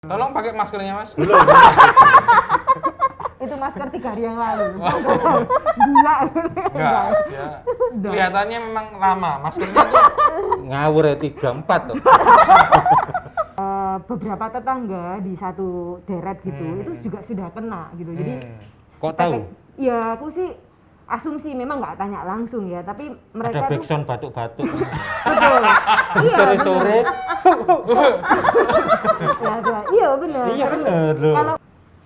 Tolong pakai maskernya, Mas. Belum. Itu masker 3 hari yang lalu. Gila. Enggak, dia kelihatannya memang lama. Maskernya tuh Ngawur ya 3-4 tuh. Beberapa tetangga di satu deret gitu, itu juga sudah kena gitu. Jadi Kok tahu? Ya aku sih asumsi, memang nggak tanya langsung ya, tapi mereka Ada tuh backsound batuk-batuk. betul. Iya, Sore-sore. iya benar. Iya Terus benar loh. kalau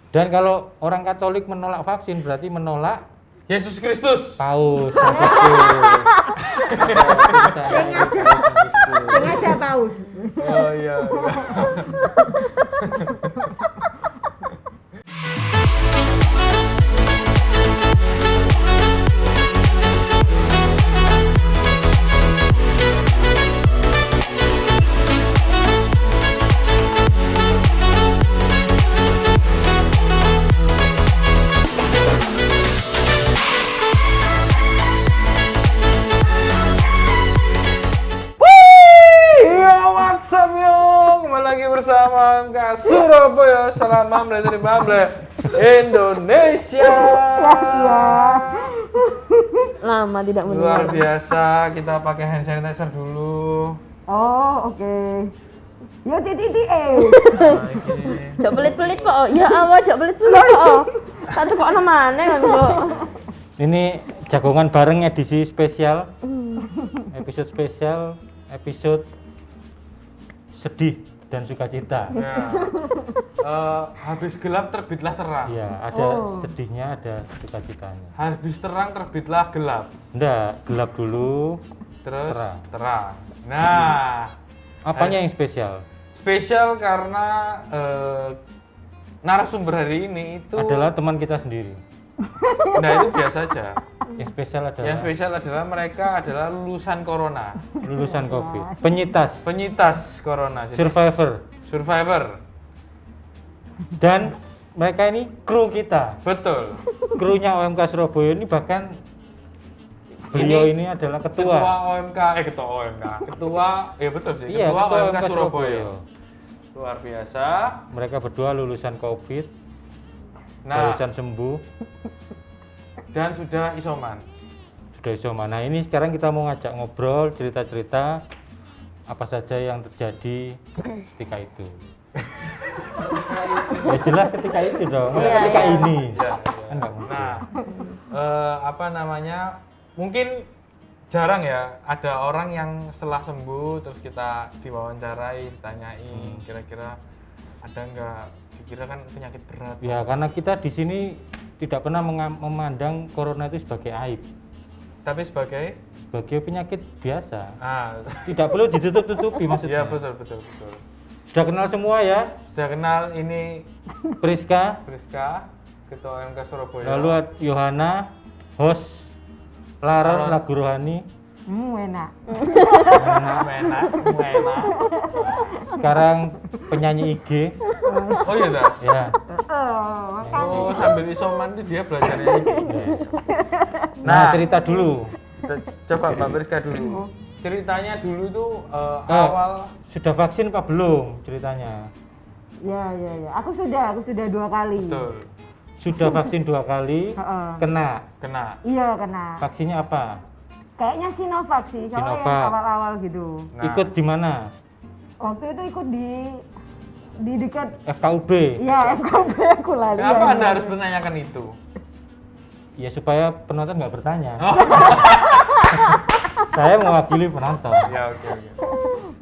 Dan kalau orang Katolik menolak vaksin berarti menolak Yesus Kristus. paus. sengaja paus. Oh iya. What's up yo? Kembali lagi bersama MK Surabaya. Salam Mamle dari Mamle Indonesia. Lama tidak Luar mendengar. biasa, kita pakai hand sanitizer dulu. Oh, oke. Yo titi Nah, ini. Jok pelit-pelit kok. Ya Allah, jok pelit-pelit kok. Satu kok ana maneh kan kok. Ini jagongan bareng edisi spesial. Episode spesial, episode sedih dan sukacita. Ya. Habis gelap terbitlah terang. Iya, ada Oh. sedihnya, ada sukacitanya. Habis terang terbitlah gelap. Enggak, gelap dulu. Terus Terang. terang. Nah, Apanya yang spesial? spesial karena narasumber hari ini itu Adalah teman kita sendiri. nah itu biasa aja. Yang spesial adalah Yang spesial adalah mereka adalah lulusan corona, lulusan COVID, penyintas corona, jadi survivor, survivor. dan mereka ini kru kita. Betul. Krunya OMK Surabaya ini bahkan beliau ini adalah Ketua ketua. OMK, ketua OMK, ketua, ya betul sih, Iya, ketua ketua OMK OMK Surabaya. Surabaya. Luar biasa. Mereka berdua lulusan COVID, Nah, lulusan sembuh, dan sudah isoman. sudah isoman. Nah ini sekarang kita mau ngajak ngobrol, cerita-cerita apa saja yang terjadi ketika itu. Ya jelas ketika itu dong, Iya, ketika iya. ini. Ya, Kan nggak mungkin. Nah, apa namanya? Mungkin jarang ya ada orang yang setelah sembuh terus kita diwawancarai, ditanyain kira-kira ada nggak? Dikira kan penyakit berat. Ya karena kita di sini tidak pernah memandang corona itu sebagai aib, Tapi sebagai sebagai penyakit biasa. tidak Perlu ditutup-tutupi maksudnya. Iya betul. Sudah kenal semua ya, Sudah kenal ini Priska, Priska, Ketua OMK Surabaya. lalu Yohana, host Laron Lagu Rohani. Enak. enak. Sekarang penyanyi IG. Oh iya dah. Ya. Oh sambil isoman itu dia belajarnya ini. Nah, cerita dulu. Coba Mbak Priska dulu. Ceritanya dulu tuh awal Sudah vaksin apa belum ceritanya? Ya. Aku sudah 2 kali. betul Sudah vaksin 2 kali, Heeh. kena. Iya, kena. Vaksinnya apa? Kayaknya Sinovac sih, soalnya Sinovac. yang awal-awal gitu. Nah. Ikut di mana? Waktu itu ikut di dekat FKUB. ya FKB aku lari. Kenapa ya, Anda ya. harus menanyakan itu? Ya supaya penonton nggak bertanya. Saya mewakili penonton. Ya oke.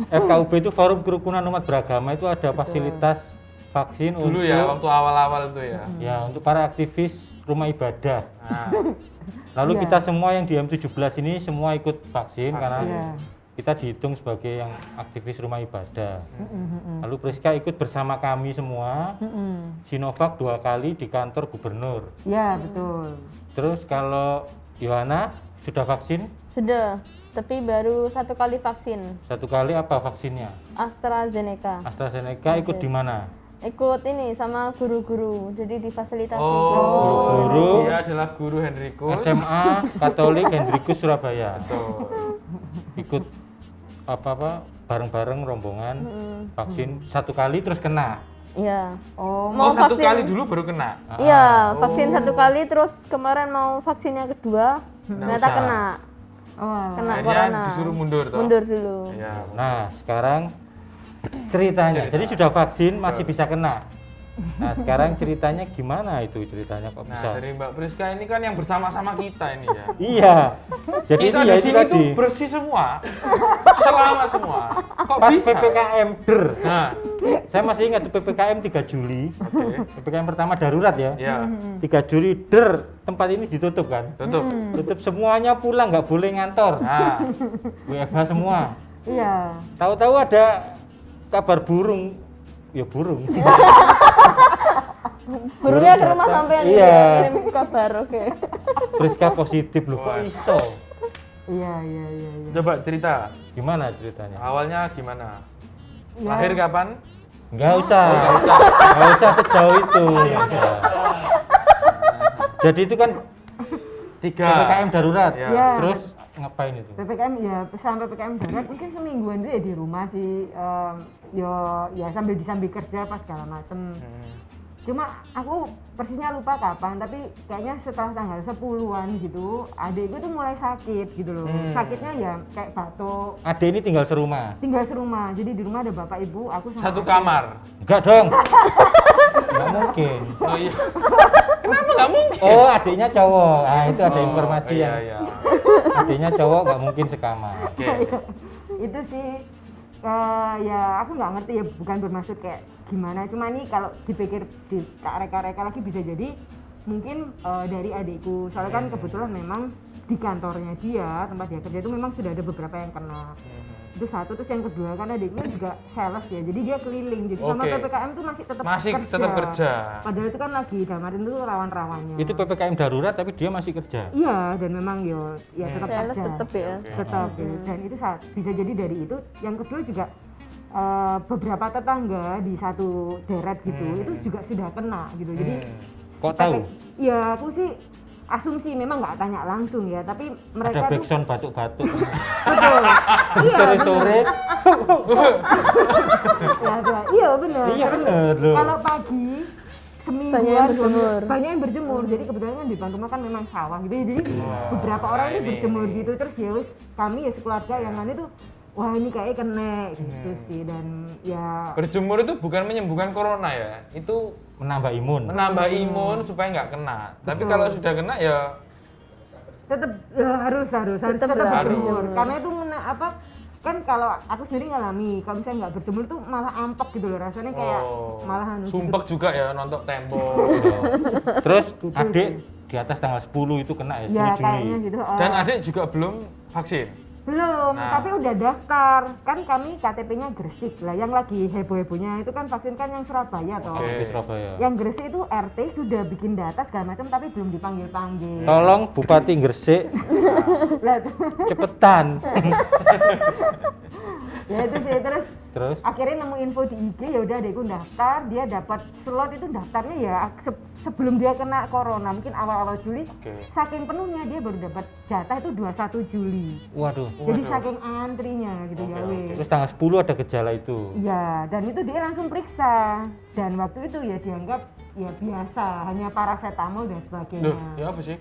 FKUB itu Forum Kerukunan Umat Beragama, itu ada fasilitas vaksin Dulu untuk ya waktu awal-awal itu ya. ya untuk para aktivis rumah ibadah. Nah, Lalu Iya. kita semua yang di M17 ini semua ikut vaksin karena Iya. kita dihitung sebagai yang aktivis rumah ibadah. Lalu Priska ikut bersama kami semua. Sinovac 2 kali di kantor gubernur. Ya, betul. Terus kalau Yohana sudah vaksin? Sudah, tapi baru 1 kali vaksin 1 kali, apa vaksinnya? AstraZeneca. AstraZeneca. Ikut di mana? Ikut ini sama guru-guru, jadi difasilitasi. Guru-guru. Dia adalah guru Hendrikus. SMA Katolik Hendrikus Surabaya. Betul. Ikut apa bareng-bareng rombongan vaksin 1 kali terus kena. Iya. Oh, Mau satu vaksin. kali dulu baru kena. Iya, vaksin 1 kali terus kemarin mau vaksinnya kedua ternyata usah. kena oh. kena Akhirnya corona. disuruh mundur toh. Mundur dulu. Iya. Nah, sekarang ceritanya. Jadi sudah vaksin masih bisa kena. Nah, sekarang ceritanya gimana itu ceritanya kok Nah, bisa? dari Mbak Priska ini kan yang bersama-sama kita ini ya. Iya. Jadi Kita itu di ya itu sini tuh tadi. bersih semua. Selamat semua. Kok Pas bisa? PPKM der. Nah, Saya masih ingat tuh PPKM 3 Juli. oke. PPKM pertama darurat ya. Ya, 3 Juli der, tempat ini ditutup kan. tutup. Tutup semuanya pulang, nggak boleh ngantor. Nah, WFH semua. Iya. Tahu-tahu ada kabar burung. Ya burung. Burungnya ke rumah sampean Iya. kirim kabar, oke. Priska positif loh, kok Wah. iso? Iya, iya, iya, iya. coba cerita. Gimana ceritanya? Awalnya gimana? Ya. Lahir kapan? Nggak usah. Nggak usah sejauh itu. Nggak usah. Jadi itu kan 3. PPKM darurat. Ya. Ya. Terus ngapain itu? PPKM ya sampai PPKM darurat mungkin semingguan itu ya di rumah sih ya sambil disambil kerja pas segala macem. Cuma aku persisnya lupa kapan tapi kayaknya setelah tanggal 10-an gitu adikku tuh mulai sakit gitu loh. Sakitnya ya kayak batuk, Ade ini tinggal serumah. tinggal serumah. Jadi di rumah ada bapak ibu, aku sama Satu adik. kamar. Enggak dong. Nggak mungkin. Oh iya. Kenapa nggak mungkin? Oh, adiknya cowok. Ah, itu ada Oh, informasi iya, yang iya. adiknya cowok nggak mungkin sekamar. Oke. Itu sih ya aku nggak ngerti ya, bukan bermaksud kayak gimana, cuma ini kalau dipikir di reka-reka lagi bisa jadi mungkin dari adikku, soalnya kan kebetulan memang di kantornya dia tempat dia kerja itu memang sudah ada beberapa yang kena. Itu satu, terus yang kedua kan adikku juga sales ya, jadi dia keliling, jadi sama Oke. PPKM tuh masih tetap Tetap kerja. padahal itu kan lagi dalam arti itu rawan-rawannya. Itu PPKM darurat tapi dia masih kerja. Iya, dan memang ya tetap Sales kerja. tetep ya. Tetap gitu. Dan itu bisa jadi dari itu. Yang kedua juga beberapa tetangga di satu deret gitu itu juga sudah kena gitu. Jadi Kok tahu? Iya, aku sih asumsi, memang nggak tanya langsung ya, tapi mereka Ada tuh backsound batuk-batuk. betul. Iya, Sore-sore. iya benar. Iya Terus bener loh. kalau pagi semingguan Banyak yang berjemur. banyak yang berjemur. Jadi kebetulan kan di depan rumah kan memang sawah gitu. Jadi beberapa orang ini berjemur gitu, terus ya wis kami ya sekeluarga yang lain itu wah ini kayaknya kena gitu sih. Dan ya Berjemur itu bukan menyembuhkan corona ya. Itu Menambah imun. menambah imun supaya nggak kena. Tapi kalau sudah kena ya tetap ya, harus Tetep tetap lah, berjemur. berjemur. Karena itu kan kalau aku sendiri ngalami, kalau misalnya nggak berjemur tuh malah ampek gitu loh, rasanya kayak malahan gitu. sumpek juga ya nonton tembok. Terus adik di atas tanggal 10 itu kena ya, 10 Ya Juli. kayaknya gitu. Dan adik juga belum vaksin. Belum, Nah. tapi udah daftar. Kan kami KTP-nya Gresik lah. Yang lagi heboh-hebohnya itu kan vaksin kan yang Surabaya toh. Oke. Di Surabaya. Yang Gresik itu RT sudah bikin data segala macam tapi belum dipanggil-panggil. Tolong Bupati Gresik Lah, tuh. cepetan. Ya itu sih, terus Terus akhirnya nemu info di IG, ya udah adekku daftar, dia dapat slot itu daftarnya ya sebelum dia kena corona, mungkin awal-awal Juli. Oke. Saking penuhnya dia baru dapat jatah itu 21 Juli. waduh. Jadi Waduh. saking antrinya gitu ya weh. Terus tanggal 10 ada gejala itu. Iya, dan itu dia langsung periksa. Dan waktu itu ya dianggap ya biasa, hanya paracetamol dan sebagainya. Loh, ya apa sih?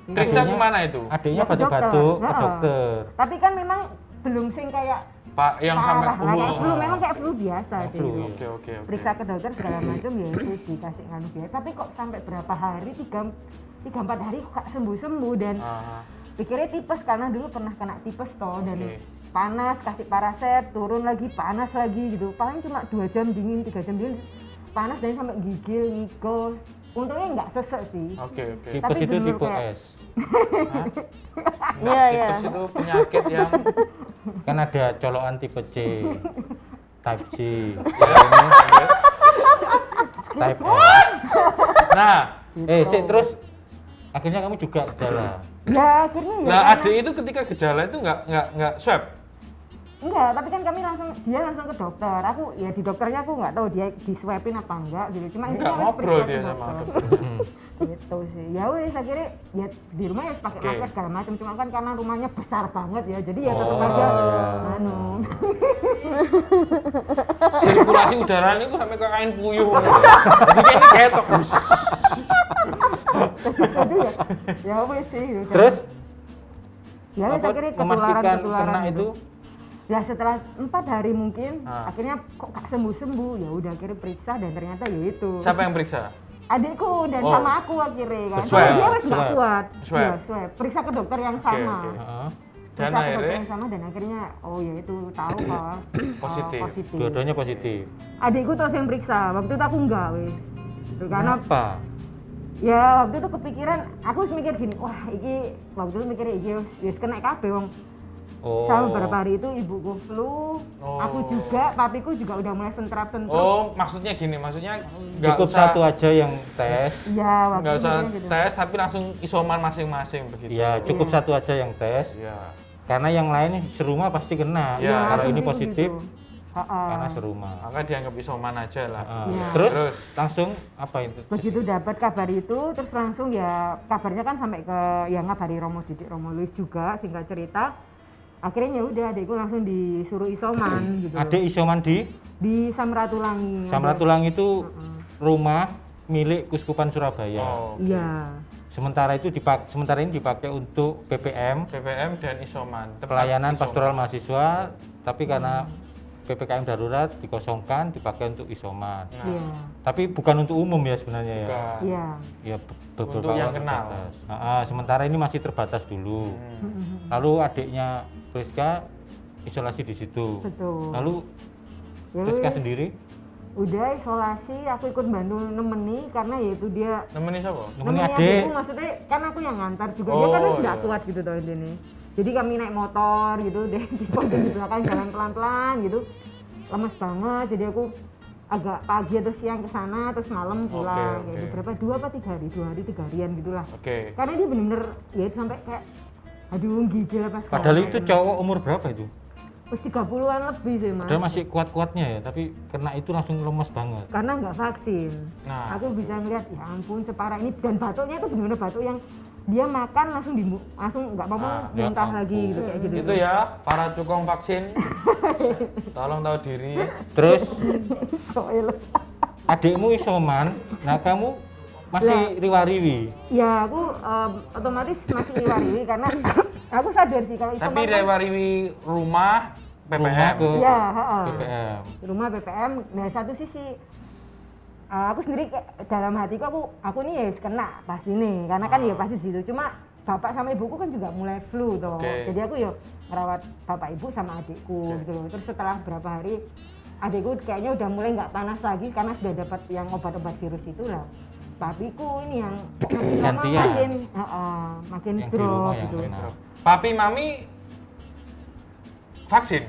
Periksa kemana itu? Adiknya Ya, ke dokter. batuk-batuk ke Heeh. dokter. Tapi kan memang belum sing kayak Pak yang sampai parah lah, kayak flu, memang kayak flu biasa sih. flu. itu. Oke. Periksa ke dokter segala macam ya itu dikasih nganu biasa. Tapi kok sampai berapa hari, 3-4 hari kok gak sembuh-sembuh. Dan pikirnya tipes karena dulu pernah kena tipes toh, dan Oke. panas kasih paraset, turun lagi panas lagi gitu. Paling cuma 2 jam dingin, 3 jam dingin, panas dan sampai gigil, ngigos. Untungnya nggak sesek sih. Oke. Tipes Tapi itu bener tipe kayak- S. Iya, iya. Tipes itu penyakit yang Kan ada colokan tipe C, type C, ya, type S. Nah, Sik, terus akhirnya kamu juga gejala. Ya akhirnya ya. nah karena- adik itu ketika gejala itu nggak swab. Enggak, tapi kan kami dia langsung ke dokter. Aku ya di dokternya aku nggak tahu dia diswabin apa enggak gitu. Cuma Nggak intinya wes ngobrol periksa dia ke sama dokter. Gitu sih. Ya wes akhirnya ya di rumah ya pakai Oke. masker segala macam. Cuma kan karena rumahnya besar banget ya, jadi ya tetap Oh, aja iya. anu. sirkulasi udara ini sampai ke kain puyuh. Jadi kayaknya ketok. Jadi ya wes sih. Gitu. Terus ya wes apa, akhirnya memastikan ketularan kena gitu. itu Ya setelah 4 hari mungkin, Ah. akhirnya kok gak sembuh-sembuh. Ya udah akhirnya periksa dan ternyata ya itu. Siapa yang periksa? Adikku dan Oh. sama aku akhirnya kan. Swab. Soalnya dia wes nggak Swab. kuat. Swab. Iya, swab. Periksa ke dokter yang sama. oke. heeh, Dan Periksa ke dokter akhirnya yang sama dan akhirnya oh ya itu tahu kok Positif. positif. dua-duanya positif. Adikku terus yang periksa. Waktu itu aku enggak wes. Gitu, karena Kenapa? ya waktu itu kepikiran aku wis mikir gini, wah iki waktu itu mikir iki wis kena kabeh wong. Oh. Sama beberapa hari itu ibuku flu, Oh. aku juga, papiku juga udah mulai sentrap-sentrap. Oh, maksudnya gini, maksudnya nggak Cukup usah, satu aja yang tes. Iya, waktu nggak itu usah kayak gitu. tes, tapi langsung isoman masing-masing begitu. Iya, cukup Iya. satu aja yang tes. Iya. Karena yang lain serumah pasti kena. Iya. Kalau ini asumsiku positif gitu. Ha-ha. karena serumah. Maka dianggap isoman aja lah. Heeh. Iya. Terus Terus? langsung apa itu? Begitu dapat kabar itu, terus langsung ya kabarnya kan sampai ke yang ngabari Romo Didik, Romo Luis juga, singkat cerita. Akhirnya ya udah adikku langsung disuruh isoman gitu. Adik isoman di Di Samratulangi. Samratulang itu rumah milik Kuskupan Surabaya. Oh, Iya. Sementara ini dipakai untuk PPM, PPM dan isoman. Tempat pelayanan isoman. pastoral mahasiswa, tapi karena PPKM darurat dikosongkan dipakai untuk isoman. Nah, Iya. Tapi bukan untuk umum ya sebenarnya ya. bukan. Iya. Ya beberapa Untuk yang orang kenal. terbatas. Sementara ini masih terbatas dulu. Hmm. Lalu adiknya Priska isolasi di situ. Betul. Lalu Ya Priska wis, sendiri udah isolasi, aku ikut bantu nemeni karena yaitu dia Nemenin siapa? nemeni nemeni adik. adikku, maksudnya kan aku yang ngantar juga, dia kan Oh, wis nggak iya. kuat gitu tahun ini. Jadi kami naik motor gitu deh di pojok di belakang jalan pelan-pelan gitu, lemes banget. Jadi aku agak pagi atau siang ke sana terus malam pulang. Oke, Gitu. oke. Berapa 2 apa 3 hari, 2 hari 3 harian gitulah. Oke. Karena dia bener-bener ya itu sampai kayak aduh gigil apa segala Padahal itu macam. cowok umur berapa itu? Wis 30-an lebih sih mas. Padahal masih kuat-kuatnya ya, tapi kena itu langsung lemes banget. Karena nggak vaksin. Nah. Aku bisa ngeliat ya ampun separah ini, dan batuknya itu benar-benar batuk yang dia makan langsung langsung nggak mau Ah, ya muntah ampun. lagi gitu kayak gitu. Itu ya, para cukong vaksin. Tolong tahu diri. Terus Soil. adikmu isoman, nah kamu masih riwa-riwi. Ya aku otomatis masih riwa-riwi karena aku sadar sih kalau isoman. Tapi rewariwi rumah Rumah PPM. ke Ya, heeh. PPM. Di rumah PPM. Nah satu sisi aku sendiri kayak dalam hatiku aku nih ya kena pasti nih karena kan ya pasti di situ. Cuma bapak sama ibuku kan juga mulai flu toh. Oke. Jadi aku ya ngerawat bapak ibu sama adikku gitu loh. Terus setelah berapa hari adikku kayaknya udah mulai nggak panas lagi karena sudah dapat yang obat-obat virus itu lah. Papiku ini yang makin lama Gantian. makin Yang di drop rumah yang gitu. kena. Papi mami vaksin.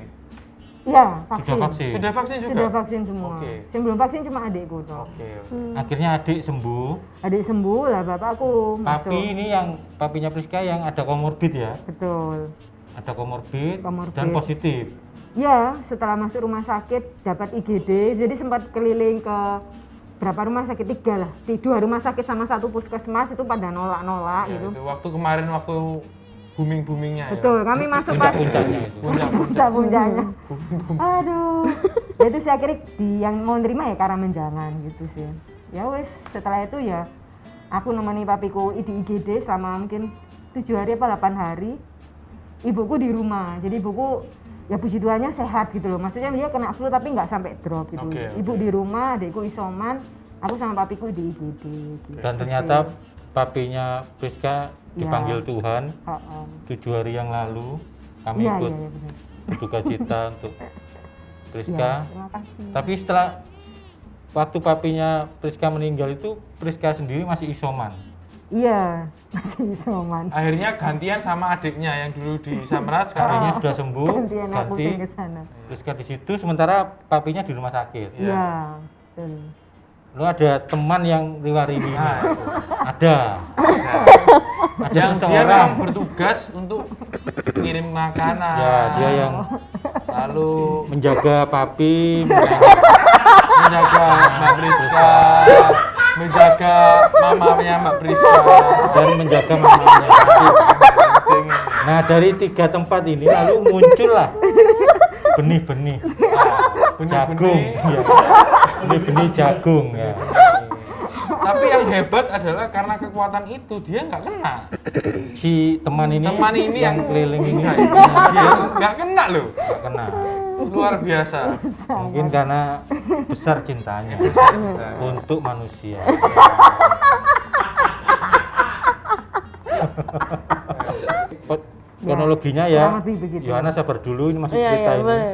Ya, vaksin. Sudah vaksin. Sudah vaksin juga. Sudah vaksin semua. Oke. Yang belum vaksin cuma adikku toh. Oke. Akhirnya adik sembuh. Adik sembuh lah bapakku masuk. Papi ini yang papinya Priska yang ada komorbid ya, Betul. ada komorbid Komorbid. dan positif. Ya, setelah masuk rumah sakit dapat IGD, jadi sempat keliling ke berapa rumah sakit, 3 lah. 2 rumah sakit sama 1 puskesmas itu pada nolak-nolak Ya, gitu. itu waktu kemarin waktu booming-boomingnya Betul, kami masuk pas Puncak-puncaknya itu. puncak-puncaknya. Aduh. Ya itu sih akhirnya yang mau nerima ya Karamen Jangan gitu sih. Ya wes, setelah itu ya aku nemeni papiku di IGD selama mungkin 7 hari apa 8 hari. Ibuku di rumah. Jadi ibuku ya puji Tuhannya sehat gitu loh. Maksudnya dia kena flu tapi nggak sampai drop gitu. Oke, Ibu di rumah, adikku isoman, aku sama papiku di IGD gitu. Dan ternyata papinya Priska dipanggil Tuhan Heeh. 7 hari yang lalu. Kami Iya, ikut iya, iya benar. berduka cita untuk Ya, Priska. terima kasih. Tapi setelah waktu papinya Priska meninggal itu Priska sendiri masih isoman. Iya, masih isoman. Akhirnya gantian sama adiknya yang dulu di Samrat, Papinya sekarang sudah sembuh, Gantian aku ganti sing ke sana. Priska di situ, sementara papinya di rumah sakit. Iya, betul. Lu ada teman yang riwa-riwi? Nah, itu. Ada. Ada yang dia seseorang. memang bertugas untuk ngirim makanan. Ya, dia yang lalu menjaga papi, menjaga Mbak Priska, menjaga mamanya Mbak Priska. dan menjaga mamanya. Nah, dari 3 tempat ini lalu muncullah benih-benih. jagung. Ya. Benih-benih jagung ya. Tapi yang hebat adalah karena kekuatan itu dia nggak kena. Si teman ini yang keliling ini Dia nggak kena loh. nggak kena. Luar biasa. Mungkin karena besar cintanya untuk manusia. Kronologinya ya, kurang lebih begitu. Yohana sabar dulu, ini masih Iya, cerita iya, ini. boleh.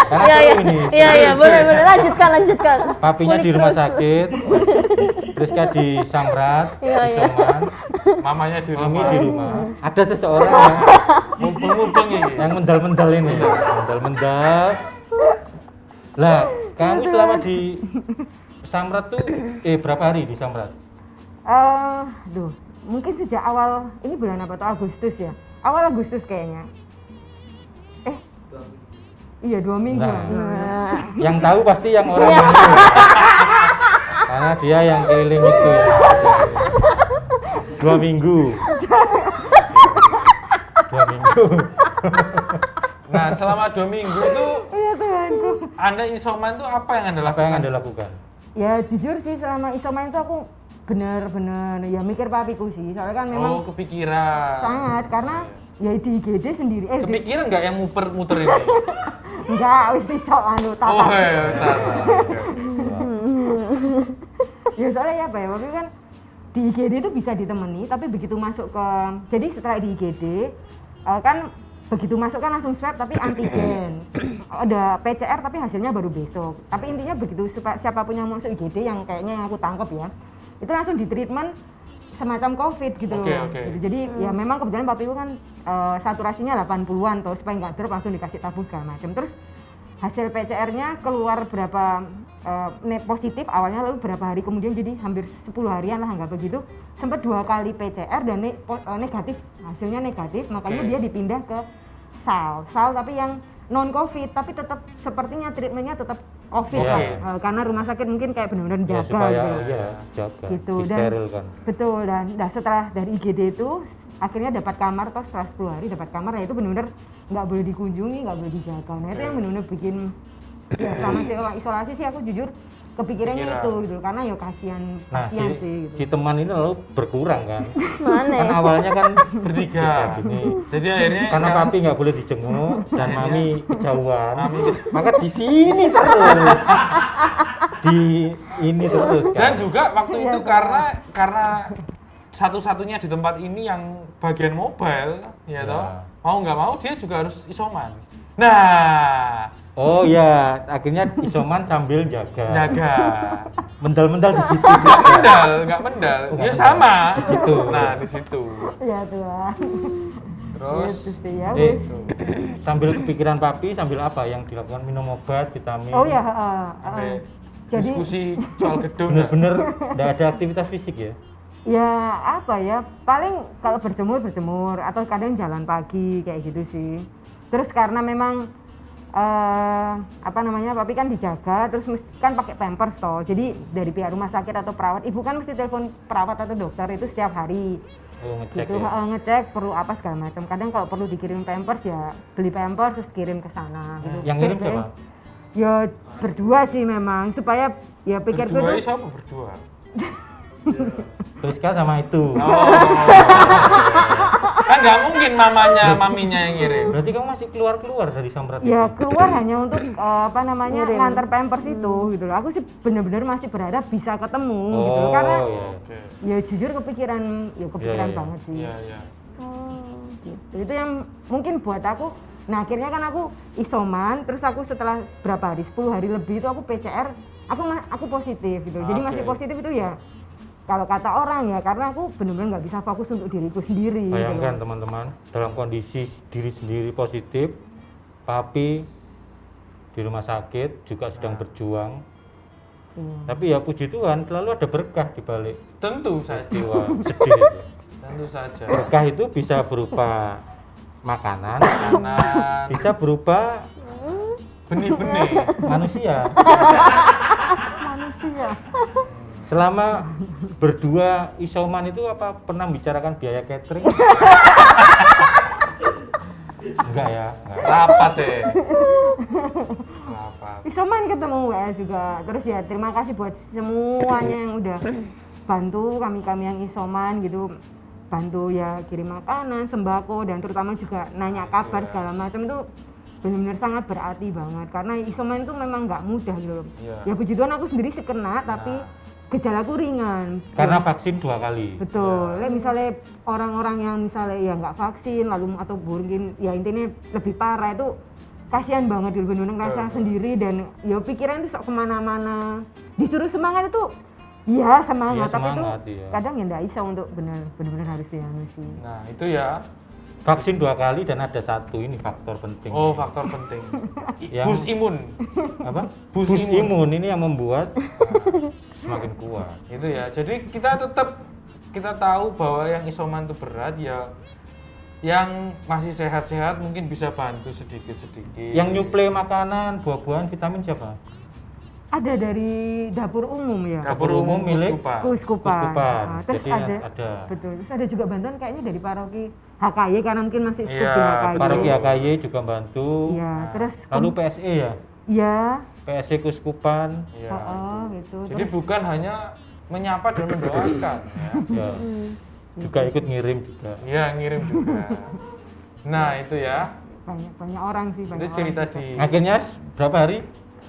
Karena Iya, seru iya. ini. Iya, boleh. Lanjutkan. Papinya Kulik di rumah terus. sakit, Priska di Samrat, Iya, iya. isoman, Mamanya di Mami rumah. di rumah. Ada seseorang yang Mumpung-mumpung ini. yang mendal-mendal ini, mendal-mendal. Lah, kamu selama di Samrat tuh, berapa hari di Samrat? Mungkin sejak awal, ini bulan apa tuh, Agustus ya? Awal Agustus kayaknya. Iya 2 minggu. Nah. Nah, Yang tahu pasti yang orang ini. Karena dia yang keliling itu ya. 2 minggu. 2 minggu. Nah, selama 2 minggu itu Iya Tuhanku. Anda isoman tuh apa yang Anda Apa yang lakukan? Anda lakukan? Ya jujur sih selama isoman itu aku bener-bener ya mikir papiku sih. Soalnya kan memang Oh, kepikiran. sangat karena ya di IGD sendiri. Kepikiran nggak yang muter-muter ini? Enggak, wis iso anu Oh, tata. ya, Ustaz. Ya soalnya ya apa ya, waktu itu kan di IGD itu bisa ditemani, tapi begitu masuk ke, jadi setelah di IGD kan begitu masuk kan langsung swab tapi antigen. Ada PCR tapi hasilnya baru besok. Tapi intinya begitu siapapun yang masuk IGD yang kayaknya yang aku tangkap ya, itu langsung di treatment semacam COVID gitu loh. Oke. Gitu. Jadi ya memang kebetulan papiku kan saturasinya 80-an tuh supaya nggak drop langsung dikasih tabung segala macam. Terus hasil PCR-nya keluar berapa positif awalnya, lalu berapa hari kemudian jadi hampir 10 harian lah nggak begitu, sempat 2 kali PCR dan negatif, hasilnya negatif, makanya Oke. dia dipindah ke SAL tapi yang non COVID, tapi tetap sepertinya treatmentnya tetap COVID Iya. lah. Karena rumah sakit mungkin kayak benar-benar Ya jaga supaya gitu. ya jaga, Gitu, dan- disterilkan. Betul, dan setelah dari IGD itu akhirnya dapat kamar, toh setelah 10 hari dapat kamar, ya itu benar-benar nggak boleh dikunjungi, nggak boleh dijaga. Nah itu yang benar-benar bikin ya selama isolasi sih aku jujur kepikirannya Pikiran. itu gitu, karena ya kasihan Nah, sih si gitu. teman ini lalu berkurang kan? Mana? Kan awalnya kan Bertiga. kayak gini. Jadi akhirnya Karena sekarang- papi nggak boleh dijenguk dan mami kejauhan, maka di sini terus, di ini terus dan kan. juga waktu Iya, itu Pak. karena satu-satunya di tempat ini yang bagian mobile, ya Ya. toh, mau nggak mau dia juga harus isoman. Nah, Oh ya, akhirnya isoman sambil jaga. jaga. Mendal-mendal di situ. Nggak mendal. Ya sama. Gitu. Nah, di situ. Ya Tuhan. Terus Gitu sih ya. Eh, wis. sambil kepikiran papi, sambil apa yang dilakukan? Minum obat, vitamin. Oh ya, sampai jadi diskusi soal gedung. Bener-bener nggak ada aktivitas fisik ya? ya apa ya, paling kalau berjemur atau kadang jalan pagi kayak gitu sih. Terus karena memang papi kan dijaga, terus kan pakai pampers toh, jadi dari pihak rumah sakit atau perawat, ibu kan mesti telepon perawat atau dokter itu setiap hari Oh, ngecek gitu, ya? ngecek perlu apa segala macam. Kadang kalau perlu dikirim pampers ya beli pampers terus kirim ke sana gitu. Yang ngirim Cek deh. siapa? Ya berdua sih memang, supaya ya pikirku Berdua tuh siapa berdua? Priska sama itu. Oh. Kan nggak mungkin maminya yang ngirim. Berarti kamu masih keluar-keluar dari Samrat ya itu? keluar hanya untuk Ngirim. ngantar pampers itu gitu loh. Aku sih bener-bener masih berharap bisa ketemu gitu loh. Oh, Karena iya. Oke. ya jujur kepikiran Iya, iya. banget sih. Iya, iya. Gitu. Itu yang mungkin buat aku. Nah akhirnya kan aku isoman, terus aku setelah berapa hari, 10 hari lebih itu aku PCR, aku positif gitu. Jadi Oke. masih positif itu ya kalau kata orang ya, karena aku benar-benar nggak bisa fokus untuk diriku sendiri. Bayangkan gitu. teman-teman, dalam kondisi diri sendiri positif, papi di rumah sakit juga sedang berjuang. Iya. Tapi ya puji Tuhan, selalu ada berkah di balik Tentu saja. jiwa sedih itu. Tentu saja. Berkah itu bisa berupa makanan, Kanan, bisa berupa benih-benih. manusia. Manusia. Selama berdua isoman itu apa pernah bicarakan biaya catering? Enggak ya, enggak. Rapat deh. Rapat. isoman ketemu WS juga. Terus ya terima kasih buat semuanya yang udah bantu kami yang isoman gitu, bantu ya kirim makanan, sembako, dan terutama juga nanya kabar segala macam itu benar-benar sangat berarti banget karena isoman itu memang nggak mudah gitu loh. Ya puji Tuhan aku sendiri sih kena tapi gejalaku ringan Karena vaksin 2 kali. betul. Misalnya orang-orang yang misalnya ya nggak vaksin lalu atau mungkin ya intinya lebih parah itu kasihan banget gitu, bener-bener ngerasa sendiri dan ya pikiran itu sok kemana-mana, disuruh semangat itu ya semangat, Iya, tapi itu semangat, iya. kadang ya nggak bisa untuk benar-benar harus dianu sih. Nah, itu ya. Vaksin 2 kali dan ada 1 ini faktor penting. Oh, faktor penting. Yang- Boost imun. Apa? Boost Boost imun. imun ini yang membuat semakin kuat. Itu ya. Jadi kita tahu bahwa yang isoman itu berat ya. Yang masih sehat-sehat mungkin bisa bantu sedikit-sedikit. Yang nyuplai makanan, buah-buahan, vitamin siapa? Ada dari dapur umum ya. dapur umum milik Kuskupan. Kuskupan. Kuskupan. Nah, terus Jadi ada, ada. betul. Terus ada juga bantuan kayaknya dari paroki HKY karena mungkin masih skup Iya, di HKY. Paroki HKY juga bantu. Iya, terus Lalu PSE ya? ya, PSE Kuskupan. Iya. gitu. Jadi bukan hanya menyapa dan mendoakan ya. Ya. Juga ikut ngirim juga. Iya, ngirim juga. Nah, itu ya. banyak orang sih, Itu banyak cerita orang. di Akhirnya berapa hari?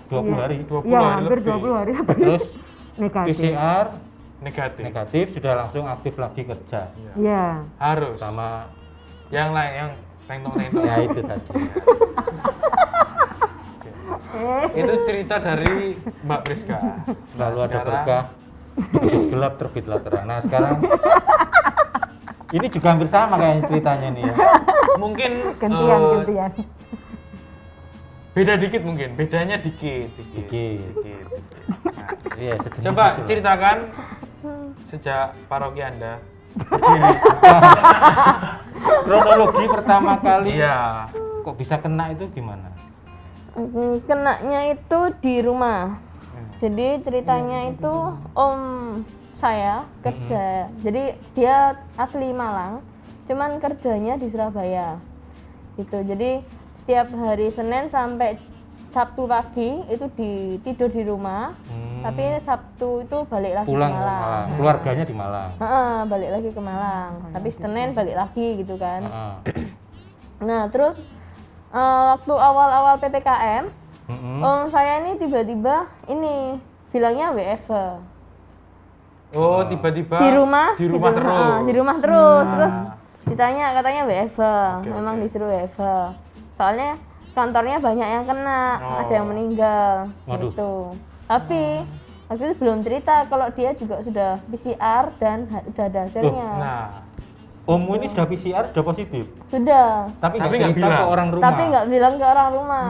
20 Iya. hari. 20 Iya, hari hampir lebih. 20 hari lebih. Terus Negatif. PCR Negatif. negatif sudah langsung aktif lagi kerja. Iya. Harus. Sama Yang lain yang nengok-nengok. ya itu tadi. Itu cerita dari Mbak Priska. Selalu ada Sekarang- berkah. Terus gelap terbitlah terang. Nah, sekarang ini juga hampir sama kayak ceritanya nih ya. Mungkin Gantian. beda dikit mungkin. Bedanya dikit. Dikit. Nah, Iya, sejenis coba itulah. ceritakan sejak paroki Anda. Kronologi pertama kali Iya. kok bisa kena itu gimana? Kenanya itu di rumah. Jadi ceritanya itu om saya kerja. Jadi dia asli Malang, cuman kerjanya di Surabaya. Gitu. Jadi setiap hari Senin sampai Sabtu pagi itu tidur di rumah. Tapi Sabtu itu balik lagi Pulang ke ke Malang. Malang. Keluarganya di Malang. Heeh, balik lagi ke Malang. Tapi Senin balik lagi gitu kan. Heeh. Nah, terus waktu awal-awal PPKM, Mm-mm. om saya ini tiba-tiba ini bilangnya WFH. Oh, tiba-tiba Di rumah Di rumah gitu. terus. Heeh, di rumah terus. Terus ditanya katanya WFH. Oke, Memang oke. disuruh WFH. Soalnya kantornya banyak yang kena, Oh. ada yang meninggal Waduh. gitu. Tapi waktu itu belum cerita kalau dia juga sudah PCR dan udah ada hasilnya. Nah, Ommu ini sudah PCR, sudah positif. Sudah. Tapi Tapi nggak nggak cerita ke bilang. orang rumah. Tapi nggak bilang ke orang rumah.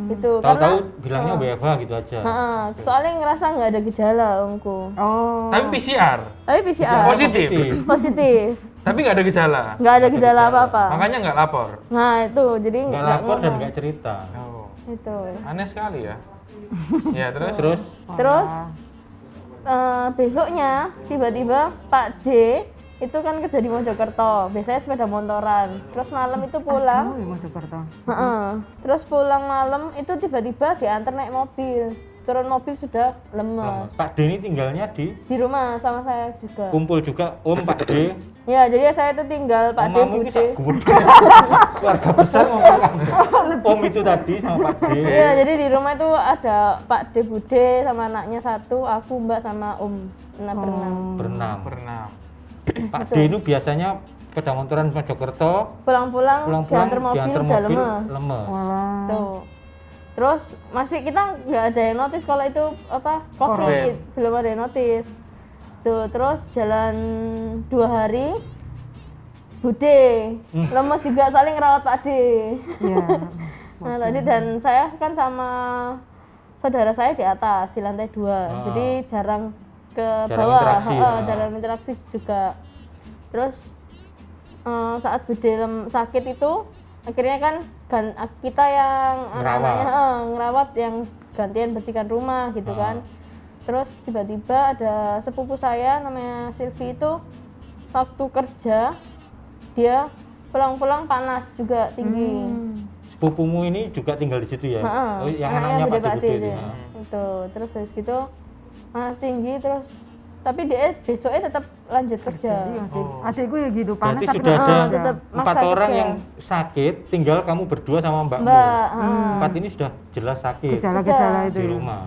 Gitu. Tahu-tahu bilangnya WFH gitu aja. Heeh, soalnya ngerasa nggak ada gejala omku. Oh. tapi PCR Tapi PCR positif. positif, Tapi nggak ada gejala. nggak ada gejala apa-apa. Makanya nggak lapor. Nah itu jadi Nggak lapor dan ngomong. nggak cerita. Oh, Itu. aneh sekali ya. Ya, terus Terus Terus besoknya tiba-tiba Pak D itu kan kerja di Mojokerto, biasanya sepeda motoran. Terus malam itu pulang, Oh, di Mojokerto. heeh. Terus pulang malam itu tiba-tiba diantar naik mobil. Turun mobil sudah lemes. Pak D ini tinggalnya di Di rumah sama saya juga. kumpul juga Om Pak D. Ya, jadi saya itu tinggal Pak D, Omamu ini Bude. sak gudeg. Keluarga besar ngomong kan. Om itu tadi sama Pak D. Iya, jadi di rumah itu ada Pak D Bude sama anaknya satu, aku Mbak sama Om. Berenam. Berenam. berenam. Pak D itu biasanya sepeda motoran Mojokerto, Pulang-pulang pulang-pulang diantar mobil diantar udah mobil lemes. lemes. Walah. Tuh. Terus masih kita nggak ada yang notice kalau itu apa COVID, belum ada yang notice. Tuh, terus jalan 2 hari Bude lemes juga saling ngerawat Pak D. Iya. Nah tadi dan saya kan sama saudara saya di atas di lantai 2, jadi jarang ke Jarang bawah, interaksi, jarang interaksi juga. Terus saat Bude sakit itu akhirnya kan kita yang anak-anaknya ngerawat yang gantian bersihkan rumah gitu kan. Terus tiba-tiba ada sepupu saya namanya Silvi itu waktu kerja dia pulang-pulang panas juga tinggi. sepupumu ini juga tinggal di situ ya? Heeh, Oh, yang anaknya gede Pak Bude itu. ini. Itu terus habis gitu panas tinggi terus tapi dia besoknya tetap lanjut kerja. Jadi Oh. adikku ya gitu panas Berarti tapi sudah tetap ada kerja. tetap 4 maksa orang kerja. yang sakit, tinggal kamu berdua sama mbakmu. Mbak, 4 ini sudah jelas sakit Gejala-gejala itu. di ya. rumah.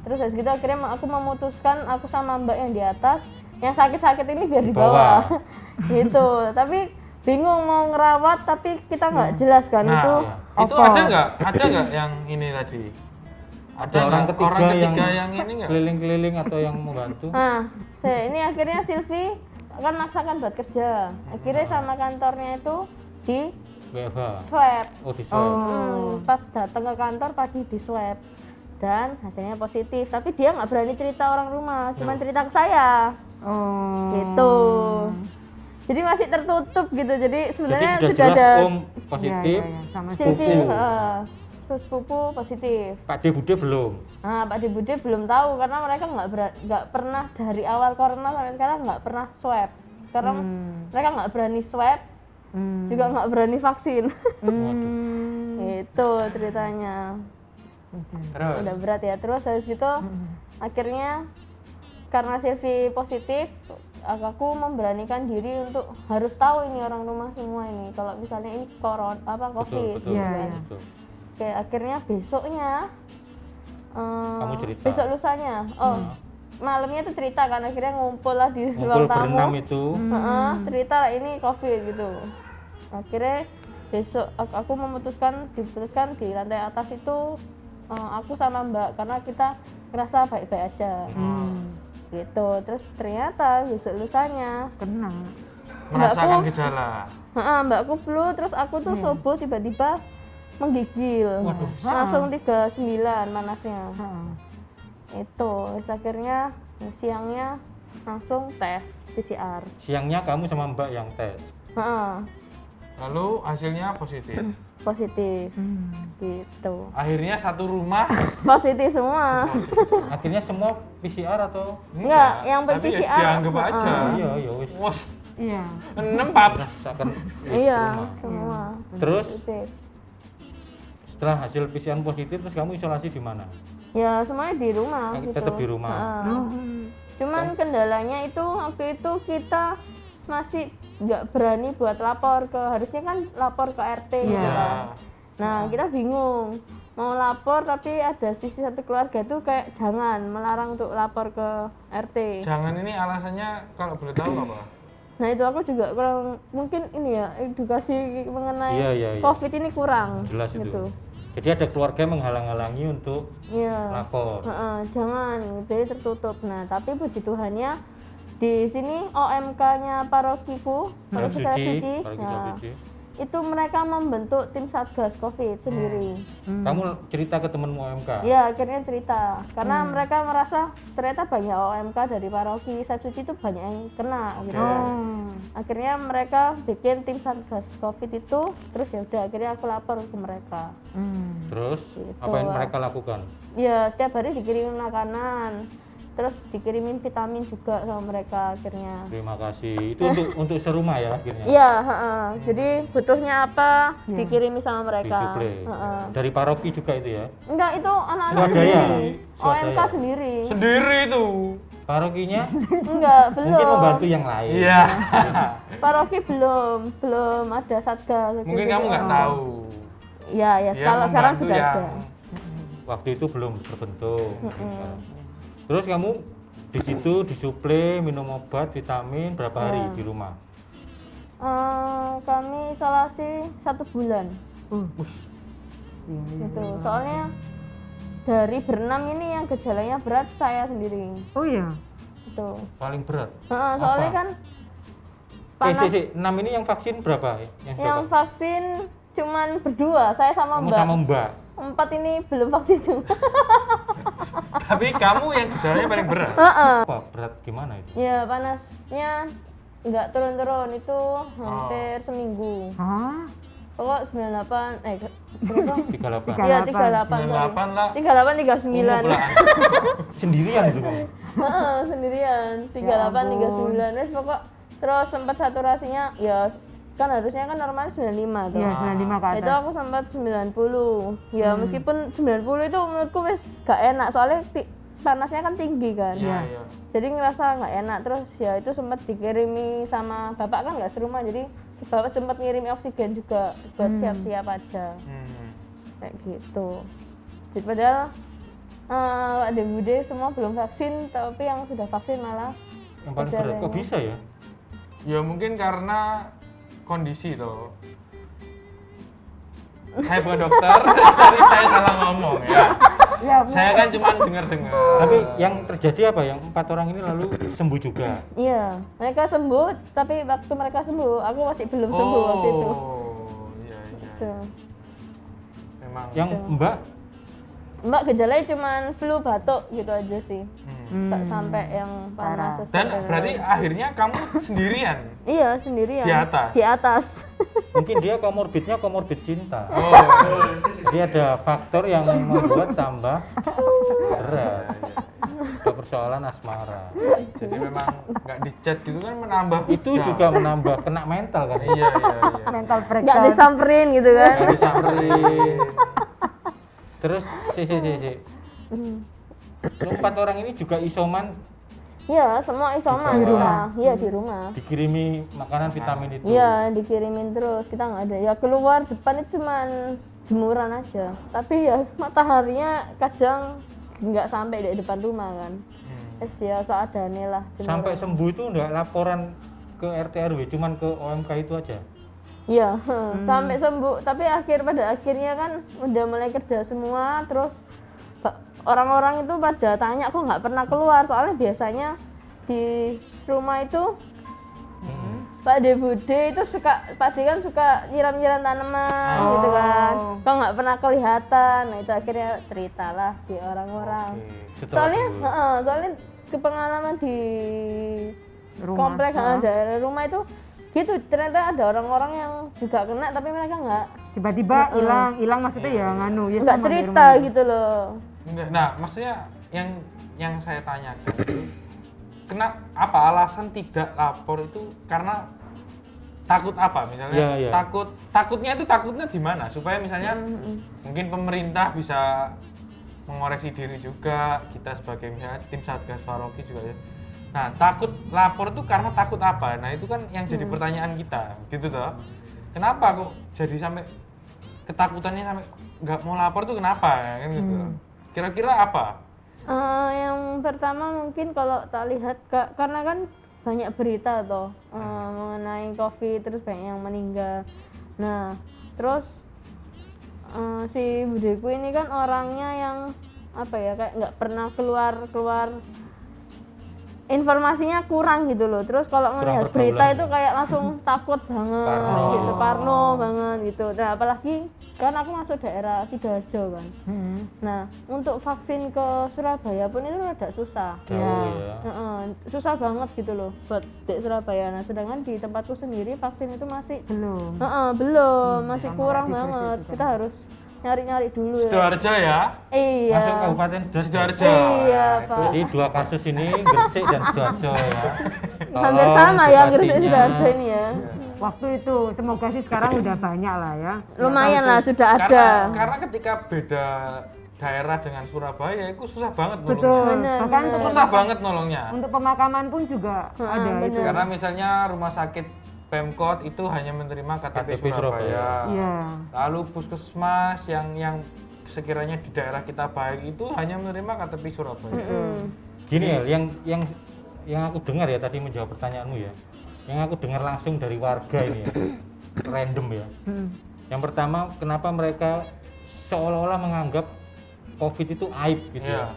Terus habis gitu akhirnya aku memutuskan aku sama mbak yang di atas, yang sakit-sakit ini biar di Bawah. bawah. Gitu. Tapi bingung mau ngerawat tapi kita nggak jelas kan Nah, itu. itu apa? ada nggak yang ini tadi? Ada nggak orang ketiga yang ini nggak? keliling-keliling atau yang membantu. Nah, ini akhirnya Silvi kan maksakan buat kerja. Akhirnya sama kantornya itu di WFH. swab. Oh, di swab. Pas datang ke kantor pagi di swab dan hasilnya positif. Tapi dia nggak berani cerita orang rumah, cuma cerita ke saya. Oh. Gitu. Jadi masih tertutup gitu. Jadi Jadi sebenarnya sudah sudah jelas ada Om positif, Iya, sama Silvi, sepupu. terus sepupu positif. Pak De Bude belum. Nah, Pak De Bude belum tahu karena mereka nggak pernah dari awal corona sampai sekarang nggak pernah swab. Karena mereka nggak berani swab, juga nggak berani vaksin. Itu ceritanya. Terus. Udah berat ya. Terus habis gitu akhirnya karena Silvi positif, aku memberanikan diri untuk harus tahu ini orang rumah semua ini kalau misalnya ini COVID Betul, Iya, kan. iya. betul. Oke, akhirnya besoknya Kamu cerita. besok lusanya malamnya tuh cerita kan akhirnya ngumpul lah di Ngumpul ruang tamu. berenam itu. Heeh, cerita lah ini COVID gitu. Akhirnya besok aku diputuskan di lantai atas itu aku sama Mbak karena kita ngerasa baik-baik aja. Gitu. Terus ternyata besok lusanya Kena. Merasakan Mbakku- gejala. Mbakku flu terus aku tuh subuh tiba-tiba menggigil. Langsung 39 panasnya. Itu terus akhirnya siangnya langsung tes PCR. Siangnya kamu sama Mbak yang tes. Heeh, Lalu hasilnya positif. positif. Gitu. Akhirnya satu rumah Positif semua. Akhirnya semua PCR atau Enggak, yang tapi ya PCR. dianggap aja. iya ya wis Wos, Iya. 64. rasakan Iya, rumah. semua. Terus Positif. setelah hasil PCR positif terus kamu isolasi di mana? Ya semuanya di rumah gitu. Tetap di rumah. Heeh. Cuman kendalanya itu waktu itu kita masih nggak berani buat lapor ke, harusnya kan lapor ke RT gitu Iya. kan. Nah kita bingung mau lapor tapi ada sisi satu keluarga tuh kayak jangan, melarang untuk lapor ke RT. Jangan ini alasannya kalau boleh tahu apa? Nah itu aku juga kurang, mungkin ini ya edukasi mengenai Iya. COVID ini kurang. Jelas itu. Gitu. Jadi ada keluarga yang menghalang-halangi untuk Iya. lapor. Jangan, jadi tertutup. Nah, tapi puji Tuhannya di sini OMK-nya parokiku, Paroki Saleh Suci, Paroki ya, Saleh Suci. itu mereka membentuk tim satgas COVID sendiri. Kamu cerita ke temenmu OMK. Ya, akhirnya cerita karena mereka merasa ternyata banyak OMK dari paroki Saleh Suci itu banyak yang kena. Gitu. Akhirnya mereka bikin tim satgas COVID itu, terus ya udah akhirnya aku lapor ke mereka. Terus Gitu. apa yang mereka lakukan? Ya setiap hari dikirimin makanan, terus dikirimin vitamin juga sama mereka akhirnya. Terima kasih. Itu untuk serumah ya akhirnya. Iya, jadi butuhnya apa dikirimi sama mereka. Disuplai. Dari paroki juga itu ya. Enggak, itu anak-anak Swadaya. sendiri. Swadaya. OMK sendiri. Sendiri itu. Parokinya Enggak, belum. mungkin membantu yang lain. Iya. Paroki belum ada satgas. Mungkin kamu nggak tahu. Iya, ya, Dia kalau sekarang membantu sudah yang- ada. Waktu itu belum terbentuk. Terus kamu di situ disuplai minum obat, vitamin berapa hari di rumah? Kami isolasi 1 bulan. Gitu. Soalnya dari berenam ini yang gejalanya berat saya sendiri. Oh iya. Itu. Paling berat. Soalnya Apa? kan panas. 6 ini yang vaksin berapa? Yang sudah Yang vaksin cuman berdua, saya sama kamu Mbak. sama Mbak. 4 ini belum vaksin juga. Tapi kamu yang gejalanya paling berat. Apa berat gimana itu? Ya panasnya nggak turun-turun itu hampir seminggu. Hah? Pokok 98 berapa? 38. Iya 38. 98 lah. 38 39. Belaan. Sendirian itu kamu. Sendirian 38 39 wes pokok terus sempat saturasinya ya kan harusnya kan normalnya 95 tuh. Iya, 95 ke atas. Itu aku sempat 90. Ya meskipun 90 itu menurutku wis gak enak soalnya panasnya kan tinggi kan. Iya, iya. Jadi ngerasa nggak enak, terus ya itu sempat dikirimi sama bapak kan nggak serumah, jadi bapak sempat ngirimi oksigen juga buat siap-siap aja kayak gitu. Jadi padahal ada bude semua belum vaksin, tapi yang sudah vaksin malah Yang paling berat, kok bisa ya? Ya mungkin karena kondisi tuh. Saya bukan dokter, tapi saya salah ngomong ya. Ya, Saya kan cuma dengar-dengar. Tapi yang terjadi apa? Yang 4 orang ini lalu sembuh juga. Iya, mereka sembuh, tapi waktu mereka sembuh, aku masih belum sembuh waktu itu. Oh, iya iya. Tuh. Memang. Yang Mbak Mbak gejalanya cuman flu, batuk gitu aja sih. Nggak sampai yang panas. Dan berarti akhirnya kamu sendirian Iya, sendirian. di atas. Di atas. mungkin dia komorbidnya komorbid cinta. Oh, Jadi ada faktor yang membuat tambah berat. Ada persoalan asmara. jadi memang nggak dicat gitu kan menambah. Itu berat. juga menambah kena mental kan. Iya iya iya. mental Nggak breakdown. disamperin gitu kan. Nggak disamperin. Terus si. Yang 4 orang ini juga isoman Iya, semua isoman. Di rumah? Iya, di rumah. dikirimi makanan vitamin itu. Iya, dikirimin terus. Kita nggak ada. Ya keluar depan itu cuman jemuran aja. Tapi ya mataharinya kadang nggak sampai di depan rumah kan. Ya seadanya lah. jemuran. Sampai sembuh itu enggak laporan ke RT RW, cuman ke OMK itu aja. Iya, sampai sembuh. Tapi pada akhirnya kan udah mulai kerja semua, terus orang-orang itu pada tanya kok nggak pernah keluar, soalnya biasanya di rumah itu Pak De Bude itu Pak De kan suka nyiram-nyiram tanaman gitu kan, kok nggak pernah kelihatan. Nah itu akhirnya ceritalah di orang-orang. Setelah Soalnya, sembuh. soalnya kepengalaman di Rumah. komplek daerah rumah itu gitu, ternyata ada orang-orang yang juga kena tapi mereka nggak Tiba-tiba hilang maksudnya ya nganu ya nggak sama di cerita rumah. gitu loh. Enggak. Nah, maksudnya yang saya tanyakan itu apa alasan tidak lapor itu karena takut apa misalnya? Iya, iya. Takutnya di mana? Supaya misalnya mungkin pemerintah bisa mengoreksi diri juga, kita sebagai misalnya tim Satgas Paroki juga ya. Nah, takut lapor itu karena takut apa? Nah, itu kan yang jadi pertanyaan kita, gitu toh. Kenapa kok jadi sampai ketakutannya sampai nggak mau lapor itu kenapa ya kan gitu. Kira-kira apa? Yang pertama mungkin kalau tak lihat karena kan banyak berita toh mengenai COVID, terus banyak yang meninggal. Nah terus si budeku ini kan orangnya yang apa ya, kayak nggak pernah keluar informasinya kurang gitu loh. Terus kalau melihat berita pergaulan itu kayak langsung takut banget gitu, parno banget gitu. Nah apalagi kan aku masuk daerah Sidoarjo kan. Nah untuk vaksin ke Surabaya pun itu rada susah. Jauh ya. Susah banget gitu loh buat di Surabaya. Nah sedangkan di tempatku sendiri vaksin itu masih Belum. belum, masih sama kurang di banget. situ. Kita harus nyari-nyari dulu ya. Sidoarjo ya? Iya. Masuk Kabupaten Sidoarjo. Iya Nah, Pak. Jadi 2 kasus ini Gresik dan Sidoarjo ya. Hampir Tolong sama ya Gresik bupatinya. Sidoarjo ini ya. Waktu itu semoga sih sekarang udah banyak lah ya. Lumayan lah sudah ada. Karena ketika beda daerah dengan Surabaya itu susah banget nolongnya. Betul. Bener, Bahkan bener. Susah banget nolongnya. untuk pemakaman pun juga ada itu. Karena misalnya rumah sakit Pemkot itu hanya menerima KTP, KTP Surabaya. Iya. Lalu puskesmas yang sekiranya di daerah kita baik itu hanya menerima KTP Surabaya. Gini ya, yang aku dengar ya tadi menjawab pertanyaanmu ya. Yang aku dengar langsung dari warga ini ya. Random ya. Yang pertama, kenapa mereka seolah-olah menganggap COVID itu aib gitu ya.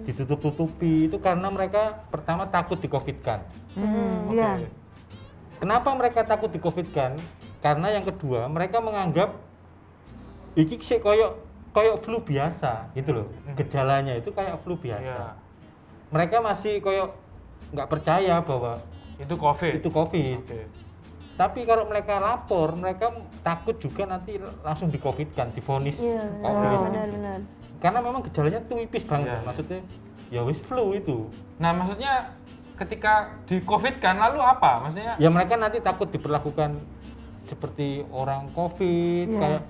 Ditutup-tutupi itu karena mereka pertama takut di-COVID-kan. Iya. Kenapa mereka takut di-COVID-kan? Karena yang kedua, mereka menganggap iki sih koyok flu biasa gitu loh. Gejalanya itu kayak flu biasa. Iya. Mereka masih koyok nggak percaya bahwa Itu COVID. itu COVID. Oke. Tapi kalau mereka lapor, mereka takut juga nanti langsung di-COVID-kan, divonis Iya, COVID. benar-benar. Karena memang gejalanya tipis banget. Iya. Maksudnya ya wis flu itu. Nah, maksudnya ketika di COVID kan lalu apa? Maksudnya Ya mereka nanti takut diperlakukan seperti orang COVID Iya. kayak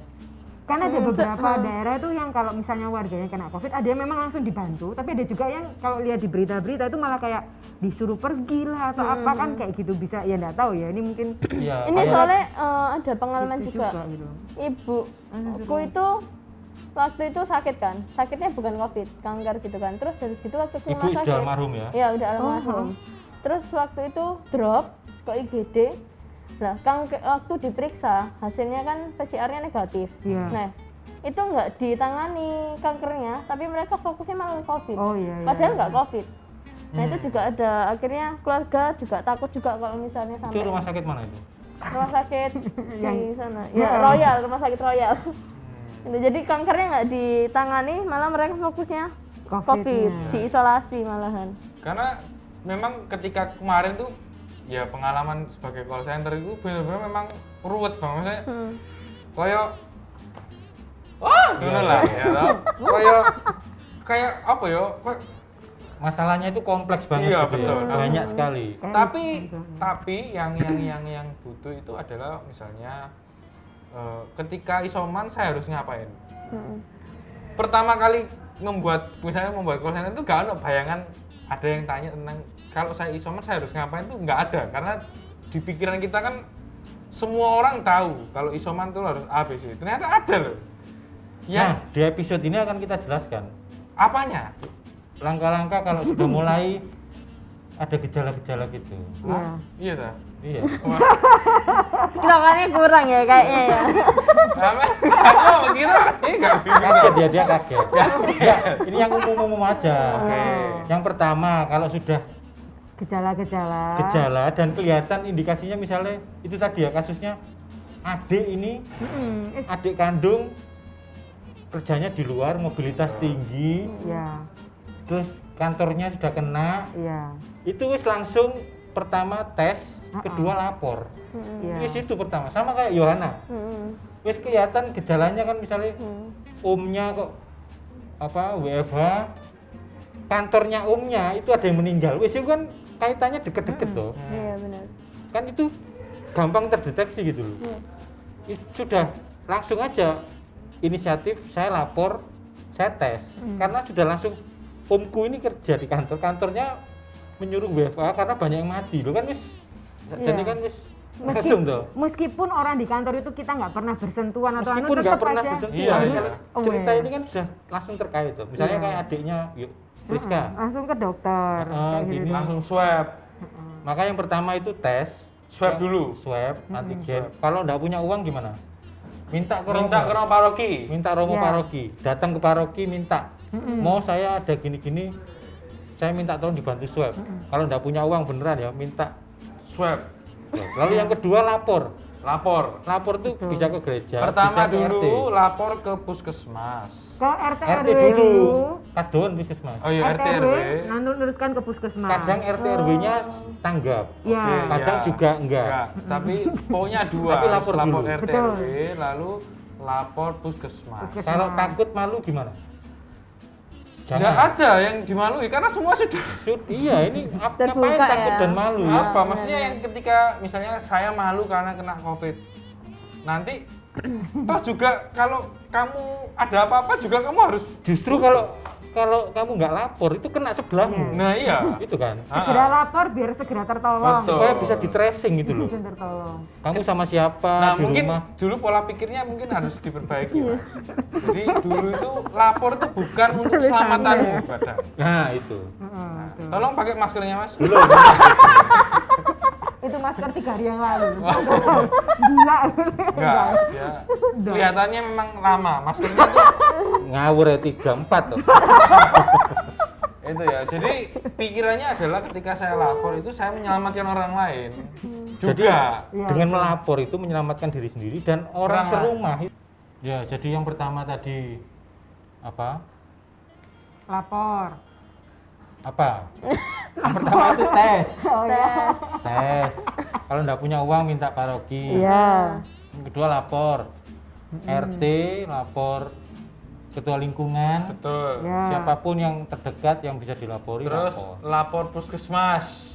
Kan ada beberapa daerah tuh yang kalau misalnya warganya kena COVID, ada yang memang langsung dibantu, tapi ada juga yang kalau lihat di berita-berita itu malah kayak disuruh pergi lah atau apa kan kayak gitu bisa ya nggak tahu ya ini mungkin ya Ini kayak- soalnya ada pengalaman itu juga. gitu. Ibuku itu waktu itu sakit kan, sakitnya bukan COVID, kanker gitu kan. Terus dari situ waktu ke ibu rumah sudah sakit, almarhum ya. ya udah almarhum. Terus waktu itu drop ke IGD. Nah, waktu diperiksa hasilnya kan PCR-nya negatif. Iya. Nah, itu nggak ditangani kankernya, tapi mereka fokusnya malah ke COVID. Oh iya. iya, Padahal iya. nggak COVID. Nah itu juga ada, akhirnya keluarga juga takut juga kalau misalnya Itu sampai rumah sakit mana itu? rumah sakit di sana. Ya Royal, rumah sakit Royal. Gitu, jadi kankernya nggak ditangani, malah mereka fokusnya COVID, diisolasi malahan. Karena memang ketika kemarin tuh ya pengalaman sebagai call center itu benar-benar memang ruwet banget maksudnya. Kayak wah, ngono lah ya toh. Kayak apa ya? Masalahnya itu kompleks banget Iya, gitu ya. betul. Banyak sekali. Tapi yang butuh itu adalah misalnya ketika isoman saya harus ngapain? Pertama kali membuat call center itu gak ada bayangan ada yang tanya tentang kalau saya isoman saya harus ngapain tuh nggak ada karena di pikiran kita kan semua orang tahu kalau isoman tuh harus ABC. Ternyata ada loh. Nah, di episode ini akan kita jelaskan Apanya? langkah-langkah kalau sudah mulai ada gejala-gejala gitu. Iya. Iya dah. Iya. Hitungannya kurang ya kayaknya ya. Aku kira ini nggak bingung. Kaget ya, dia kaget. Ya, ini yang umum-umum aja. Oke. Yang pertama, kalau sudah Gejala-gejala. dan kelihatan indikasinya misalnya itu tadi ya kasusnya adik ini, adik kandung kerjanya di luar, mobilitas tinggi, Iya. terus kantornya sudah kena, Iya. itu wis langsung pertama tes, kedua lapor. Iya. Wis itu pertama, sama kayak Yohana. Wis kelihatan gejalanya kan misalnya omnya kok apa WFH, kantornya omnya itu ada yang meninggal. Wis itu kan kaitannya deket-deket loh. Iya benar. Kan itu gampang terdeteksi gitu loh. Sudah langsung aja inisiatif saya lapor, saya tes. Karena sudah langsung omku ini kerja di kantornya menyuruh WFH karena banyak yang mati loh kan wis. Jadi kan wis langsung tuh. Meskipun orang di kantor itu kita nggak pernah bersentuhan atau Meskipun tetap nggak pernah aja bersentuhan, Iya, harus iya. cerita aware. ini kan sudah langsung terkait tuh. Misalnya Iya. kayak adiknya Rizka. Langsung ke dokter. kayak gitu. Gini. Langsung swab. Maka yang pertama itu tes. Swab dulu. Swab, antigen. Kalau nggak punya uang gimana? Minta ke Minta ke Romo. rumah paroki. Minta Romo Iya. paroki. Datang ke paroki minta. Mau saya ada gini-gini, saya minta tolong dibantu swab. Kalau nggak punya uang beneran ya minta. Swab. Lalu yang kedua lapor. Lapor. Lapor tuh bisa ke gereja, Pertama bisa ke RT. dulu lapor ke puskesmas. Ke RT RT RW dulu. dulu. Kadon puskesmas. Oh iya RT RW. Nanti luruskan ke puskesmas. Kadang RT RW-nya tanggap. Iya. Oke, Kadang ya. juga enggak. Tapi pokoknya dua. Tapi Harus lapor lapor dulu. RT Betul. RW lalu lapor puskesmas. Kalau takut malu gimana? Nggak ada yang dimalui karena semua sudah. Iya, ini ngapain Terbuka takut ya. dan malu ya? Apa? Maksudnya yang ketika misalnya saya malu karena kena COVID. Nanti toh juga kalau kamu ada apa-apa juga kamu harus. Justru kalau kamu nggak lapor itu kena sebelahmu. Nah iya. Itu kan. Segera lapor biar segera tertolong. Betul. Supaya bisa di tracing gitu loh. Bisa tertolong. Kamu sama siapa Nah di mungkin rumah? dulu pola pikirnya mungkin harus diperbaiki mas. Jadi dulu itu lapor itu bukan untuk keselamatanmu badan. Nah, itu. Tuh. Tolong pakai maskernya mas. Itu masker 3 hari yang lalu. Gila. Enggak, ya. Kelihatannya memang lama. Maskernya tuh Ngawur ya 3-4 tuh. itu ya. Jadi pikirannya adalah ketika saya lapor itu saya menyelamatkan orang lain. Jadi Juga. Iya, dengan melapor itu menyelamatkan diri sendiri dan orang Orang serumah. Ya, jadi yang pertama tadi apa? Lapor. Apa? Yang pertama itu tes. Oh ya. Tes. Kalau nggak punya uang minta paroki. Iya. Yang kedua lapor. RT, lapor ketua lingkungan. Betul. Ya. Siapapun yang terdekat yang bisa dilapori Terus lapor. lapor puskesmas.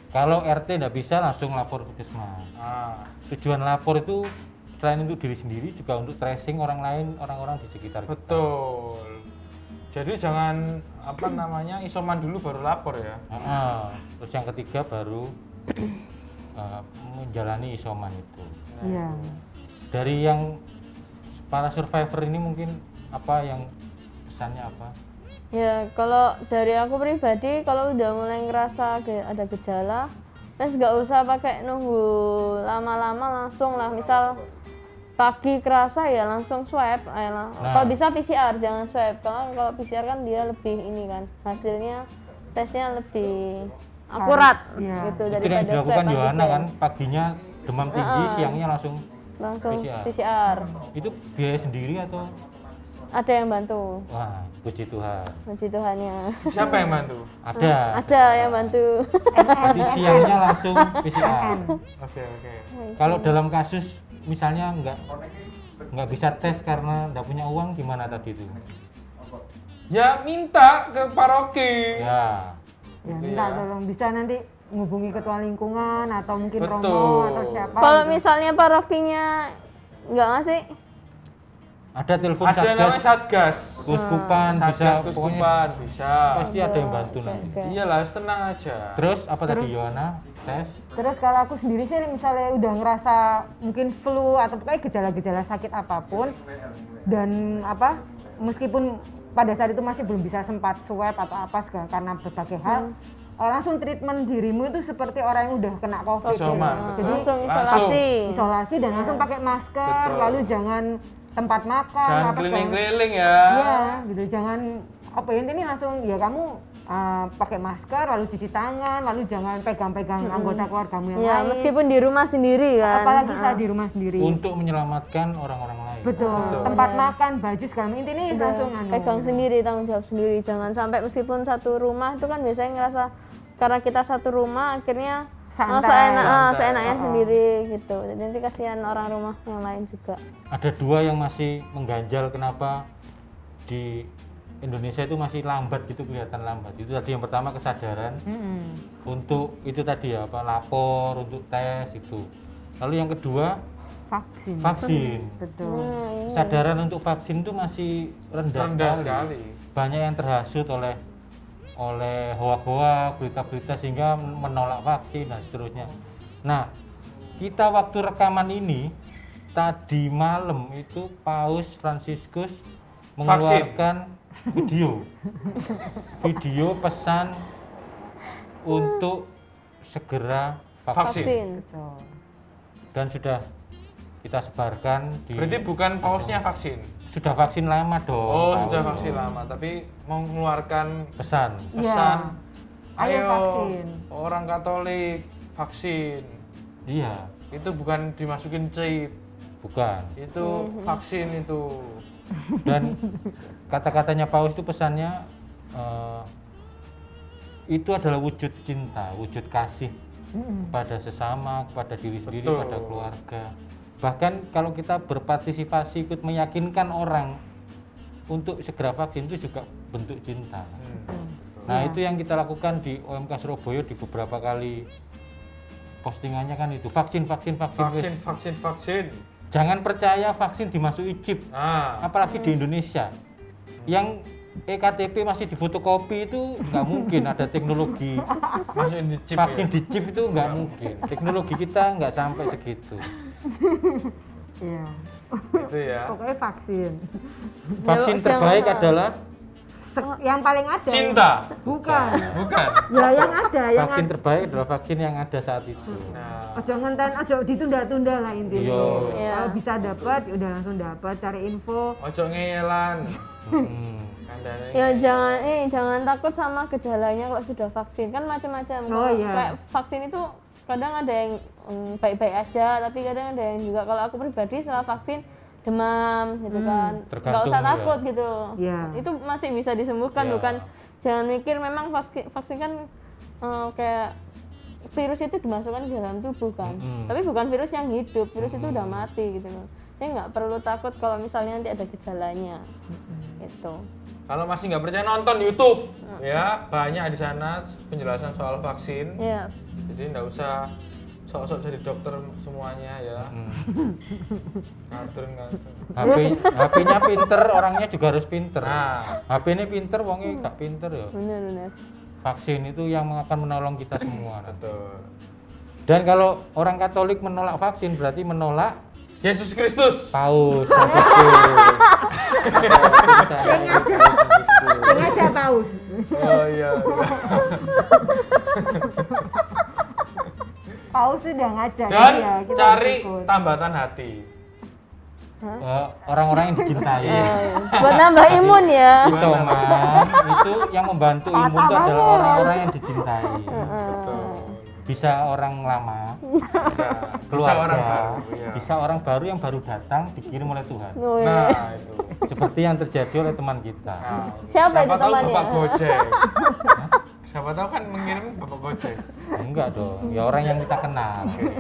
Kalau RT nggak bisa langsung lapor ke puskesmas. Tujuan lapor itu selain untuk diri sendiri juga untuk tracing orang lain, orang-orang di sekitar kita. Betul. Jadi jangan apa namanya isoman dulu baru lapor ya. Terus yang ketiga baru menjalani isoman itu. Iya. Dari yang para survivor ini mungkin apa yang pesannya apa? Ya kalau dari aku pribadi kalau udah mulai ngerasa ada gejala, mas nggak usah pakai nunggu lama-lama, langsung lah. Misal pagi kerasa ya langsung swab. Kalau bisa PCR, jangan swab. Kalau PCR kan dia lebih ini kan hasilnya tesnya lebih akurat gitu Itu yang daripada dilakukan swab Yohana antigen. kan, paginya demam tinggi, siangnya langsung PCR. Itu biaya sendiri atau? Ada yang bantu. Wah, puji Tuhan. Puji Tuhannya. Siapa yang bantu? Ada yang bantu. Jadi siangnya langsung PCR. Oke. Kalau dalam kasus misalnya nggak bisa tes karena nggak punya uang, gimana tadi itu? Ya minta ke paroki. Ya, Minta tolong bisa nanti menghubungi ketua lingkungan atau mungkin Betul. Romo atau siapa. Kalau gitu. misalnya parokinya nggak ngasih, ada telepon Ada yang namanya satgas, satgas. kuskupan, bisa Satgas pokoknya kuskupan bisa. pasti ada yang bantu nanti. Oke. Iyalah, tenang aja. Terus apa tadi Yohana? Tes? Terus kalau aku sendiri sih misalnya udah ngerasa mungkin flu atau pokoknya gejala-gejala sakit apapun dan apa meskipun pada saat itu masih belum bisa sempat swab atau apa segala karena berbagai hal langsung treatment dirimu itu seperti orang yang udah kena COVID. Isoman, gitu. betul. Jadi langsung isolasi. isolasi dan langsung pakai masker, Betul. lalu jangan tempat makan, Jangan apa keliling-keliling ya. Iya, gitu. Jangan apa ya ini langsung ya kamu pakai masker, lalu cuci tangan, lalu jangan pegang-pegang anggota keluargamu yang Ya lain. meskipun di rumah sendiri kan. Apalagi saat di rumah sendiri. Untuk menyelamatkan orang-orang lain. Betul. Tempat makan, baju segala macam intinya langsung Pegang sendiri, tanggung jawab sendiri. Jangan sampai meskipun satu rumah itu kan biasanya ngerasa karena kita satu rumah akhirnya Santai. seenaknya sendiri gitu. Jadi nanti kasihan orang rumah yang lain juga. Ada dua yang masih mengganjal kenapa di Indonesia itu masih lambat gitu, kelihatan lambat. Itu tadi yang pertama kesadaran untuk itu tadi ya apa lapor untuk tes itu. Lalu yang kedua vaksin. Betul. Kesadaran untuk vaksin itu masih rendah sekali. Banyak yang terhasut oleh hoak-hoak, berita-berita sehingga menolak vaksin dan seterusnya. Nah, kita waktu rekaman ini tadi malam itu Paus Fransiskus mengeluarkan video pesan untuk segera vaksin. Betul. Dan sudah kita sebarkan di Berarti bukan pausnya vaksin. sudah vaksin lama dong. Oh, Paus. sudah vaksin lama, tapi mau mengeluarkan Pesan. pesan. Ayo Ayo, vaksin. orang Katolik vaksin. Iya, Itu bukan dimasukin chip, bukan. itu vaksin itu. Dan kata-katanya Paus itu pesannya itu adalah wujud cinta, wujud kasih kepada sesama, kepada diri sendiri, Betul. kepada keluarga. Bahkan kalau kita berpartisipasi ikut meyakinkan orang untuk segera vaksin itu juga bentuk cinta. Nah, itu yang kita lakukan di OMK Surabaya di beberapa kali postingannya kan itu vaksin. Vaksin. Jangan percaya vaksin dimasuki chip, Nah, apalagi di Indonesia. Yang EKTP masih difotokopi itu nggak mungkin ada teknologi masukin di chip vaksin ya. di chip itu nggak mungkin. Teknologi kita nggak sampai segitu. Iya. Itu ya. Pokoknya vaksin. Vaksin Jangan- terbaik adalah Yang paling ada. Cinta. Bukan. Bukan. Ya yang ada, yang vaksin ada. terbaik adalah vaksin yang ada saat itu. Nah, Ojo ngenten, ojo ditunda-tunda lah intinya. Iya. Kalau bisa dapat, udah langsung dapat. Cari info. ojo ngeyelan. Hmm. Kandane. Ya jangan takut sama gejalanya kalau sudah vaksin kan macam-macam. Oh, Kalau iya. kayak vaksin itu kadang ada yang baik-baik aja, tapi kadang ada yang juga kalau aku pribadi setelah vaksin demam gitu kan, nggak tergantung usah ya. takut gitu. Iya. Itu masih bisa disembuhkan Iya. bukan. Jangan mikir memang vaksin kan kayak virus itu dimasukkan ke dalam tubuh kan, tapi bukan virus yang hidup, virus itu udah mati gitu loh. Jadi nggak perlu takut kalau misalnya nanti ada gejalanya, gitu. Kalau masih nggak percaya nonton YouTube, ya banyak di sana penjelasan soal vaksin. Iya. Jadi nggak usah sok-sok jadi dokter semuanya ya. Ngadren. HP-nya pinter, orangnya juga harus pinter. Nah, HP ini pinter, wongnya gak pinter ya. Benar. Vaksin itu yang akan menolong kita semua. betul. Dan kalau orang Katolik menolak vaksin berarti menolak Yesus Kristus. Paus. Franciscus. Sengaja paus. Oh iya. Paus sudah ngajar. Dan ya, kita cari ikut. tambatan hati. Orang-orang yang dicintai. Buat nambah imun ya. Isoman itu yang membantu imun itu adalah orang-orang yang dicintai. Betul. Bisa orang lama, Bisa keluarga, orang baru. Iya. bisa orang baru yang baru datang dikirim oleh Tuhan. Oh, iya. Nah, itu. Seperti yang terjadi oleh teman kita. Nah, Siapa itu tahu temannya? Bapak Gojek. Siapa tahu kan mengirim Bapak Gojek. Enggak dong, ya orang yang kita kenal. Oke.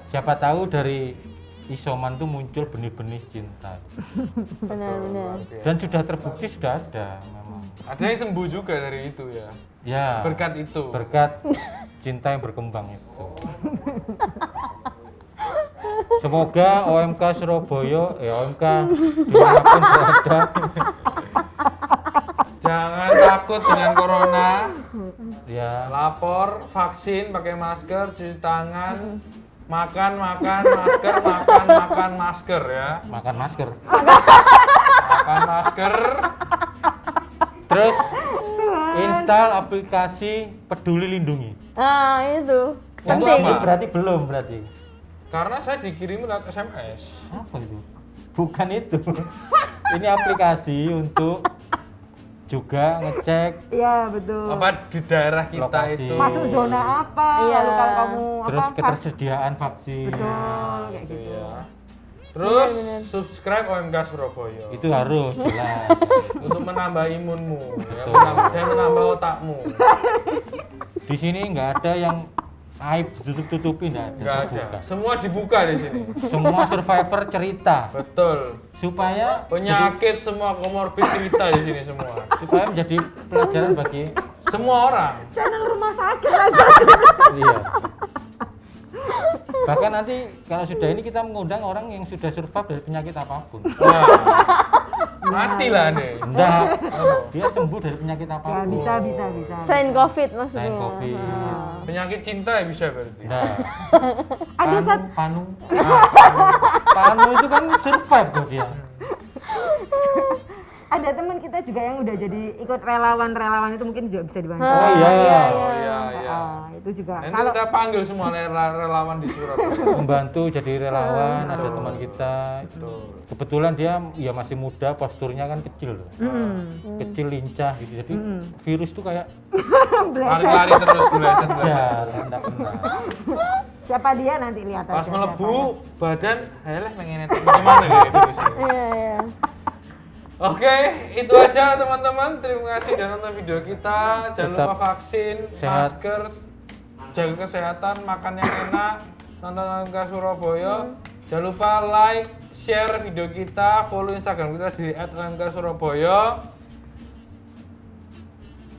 Siapa tahu dari isoman tuh muncul benih-benih cinta. Benar. Dan sudah terbukti sudah ada memang. Ada yang sembuh juga dari itu ya. Ya. Berkat itu. Berkat cinta yang berkembang itu. Semoga OMK Surabaya, OMK dimanapun berada, Jangan takut dengan corona. ya Lapor, vaksin, pakai masker, cuci tangan, makan masker ya. makan masker. Makan masker. Terus install aplikasi Peduli Lindungi. Ah, itu. Itu Penting. apa? Berarti belum berarti. Karena saya dikirim lewat SMS. Apa itu? Bukan itu. Ini aplikasi untuk juga ngecek Iya betul. Apa di daerah kita Lokasi. itu. Masuk zona apa? Iya. Lalu kalau kamu terus apa? ketersediaan vaksin. Betul kayak Gitu gitu. ya. Terus subscribe OMK Surabaya Itu harus jelas. untuk menambah imunmu ya, Betul. dan menambah otakmu. Di sini nggak ada yang aib ditutup-tutupi, nggak ada. Enggak ada. Terbuka. Semua dibuka di sini. Semua survivor cerita Betul. supaya Penyakit semua komorbid cerita di sini semua. supaya menjadi pelajaran bagi Semua orang. Channel rumah sakit aja. iya. Bahkan nanti kalau sudah ini kita mengundang orang yang sudah survive dari penyakit apapun. Wah. Matilah deh. Enggak, dia sembuh dari penyakit Ya apapun. bisa. Selain COVID maksudnya. Selain COVID. Penyakit cinta ya bisa berarti. Nah, Ada panu, panu itu kan survive tuh dia. Ada teman kita juga yang udah jadi ikut relawan itu mungkin juga bisa dibantu. Oh iya. Oh iya iya. Itu juga. Nanti Kalau kita panggil semua relawan di Surabaya. Membantu jadi relawan, ada teman kita. Betul. Kebetulan dia ya masih muda, posturnya kan kecil loh. Kecil lincah gitu. Jadi virus tuh kayak Lari-lari terus belasan. jar, enggak kena. siapa dia nanti lihat aja. Pas melebu badan, halah pengen netek gimana ya virus ini. Iya. Oke, itu aja teman-teman. Terima kasih sudah nonton video kita. Jangan Tetap lupa vaksin, sehat. masker, jaga kesehatan, makan yang enak, nonton OMK Surabaya. Jangan lupa like, share video kita, follow Instagram kita di @omksurabaya.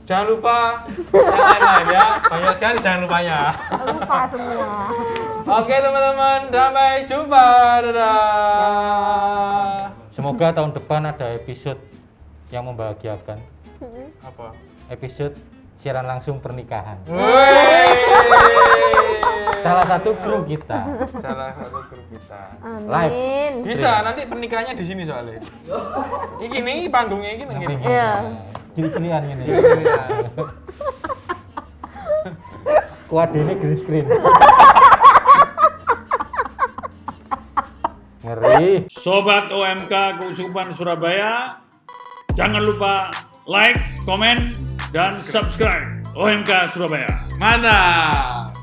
Jangan lupa yang lain-lain ya. Banyak sekali jangan lupanya. Lupa semua. Oke teman-teman, sampai jumpa. Dadah. Semoga tahun depan ada episode yang membahagiakan. Apa? Episode siaran langsung pernikahan. Wey. Salah satu kru kita. Salah satu grup kita. Amin. Bisa, nanti pernikahannya di sini soalnya. Iki nih panggungnya iki nang kene. Iya. Cili-cilian ini. Iya. Kuat ini green screen. Ngeri. Sobat OMK Keuskupan Surabaya, jangan lupa like, komen, dan subscribe OMK Surabaya. Mantap.